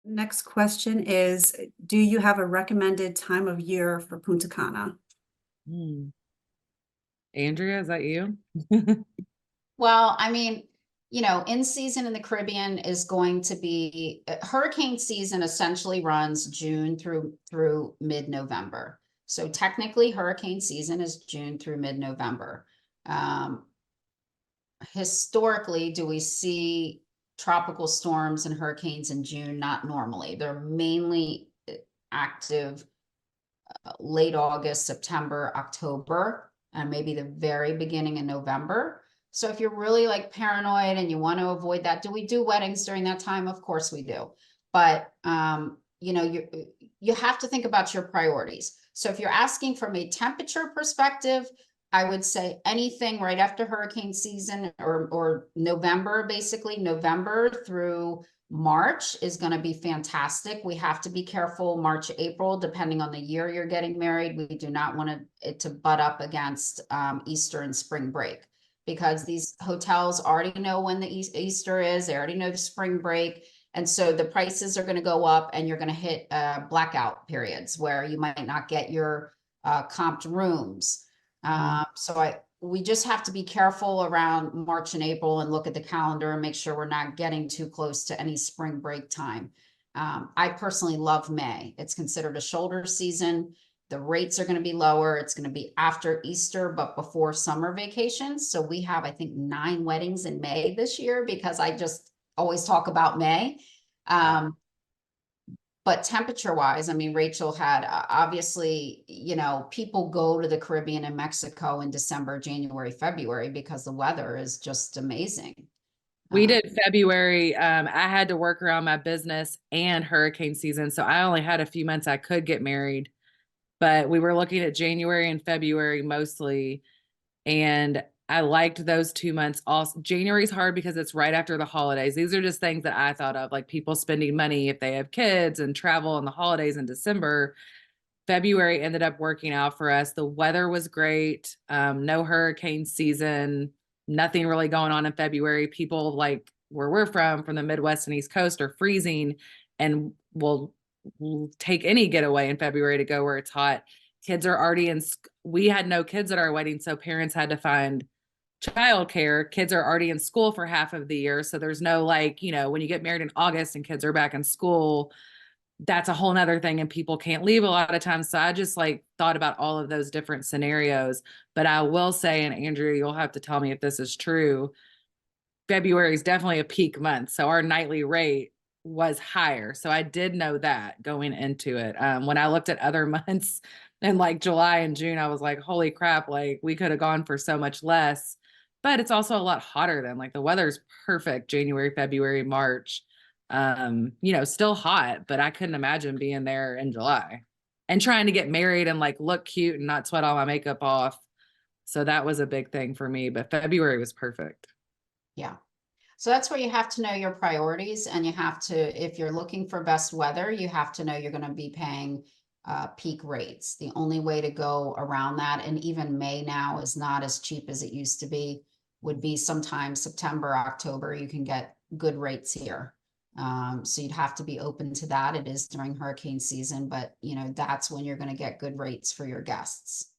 Next question is, do you have a recommended time of year for Punta Cana? Hmm. Andrea, is that you? Well, I mean, in season in the Caribbean is going to be hurricane season essentially runs June through mid-November. So technically hurricane season is June through mid-November. Historically, do we see tropical storms and hurricanes in June? Not normally. They're mainly active late August, September, October, and maybe the very beginning of November. So if you're really like paranoid and you want to avoid that, do we do weddings during that time? Of course we do. But you have to think about your priorities. So if you're asking from a temperature perspective, I would say anything right after hurricane season or November, basically November through March is going to be fantastic. We have to be careful March, April, depending on the year you're getting married. We do not want it to butt up against Easter and spring break, because these hotels already know when the Easter is. They already know the spring break. And so the prices are going to go up, and you're going to hit blackout periods where you might not get your comped rooms. We just have to be careful around March and April and look at the calendar and make sure we're not getting too close to any spring break time. I personally love May. It's considered a shoulder season. The rates are going to be lower. It's going to be after Easter, but before summer vacations. So we have, I think, 9 weddings in May this year, because I just always talk about May. But temperature wise, I mean, Rachel had obviously, people go to the Caribbean and Mexico in December, January, February, because the weather is just amazing. We did February. I had to work around my business and hurricane season. So I only had a few months I could get married, but we were looking at January and February mostly. And I liked those 2 months. Also, January's hard because it's right after the holidays. These are just things that I thought of, like people spending money if they have kids and travel in the holidays in December. February ended up working out for us. The weather was great. No hurricane season, nothing really going on in February. People like where we're from the Midwest and East Coast, are freezing and will take any getaway in February to go where it's hot. Kids are already we had no kids at our wedding, so parents had to find childcare. Kids are already in school for half of the year. So there's no when you get married in August and kids are back in school, that's a whole nother thing, and people can't leave a lot of times. So I just thought about all of those different scenarios. But I will say, and Andrea, you'll have to tell me if this is true, February is definitely a peak month. So our nightly rate was higher. So I did know that going into it. When I looked at other months in July and June, I was like, holy crap, we could have gone for so much less. But it's also a lot hotter than the weather's perfect January, February, March. Still hot, but I couldn't imagine being there in July and trying to get married and look cute and not sweat all my makeup off. So that was a big thing for me, but February was perfect. Yeah. So that's where you have to know your priorities, and you have to, if you're looking for best weather, you have to know you're going to be paying peak rates. The only way to go around that, and even May now is not as cheap as it used to be, would be sometime September, October. You can get good rates here. So you'd have to be open to that. It is during hurricane season, but that's when you're going to get good rates for your guests.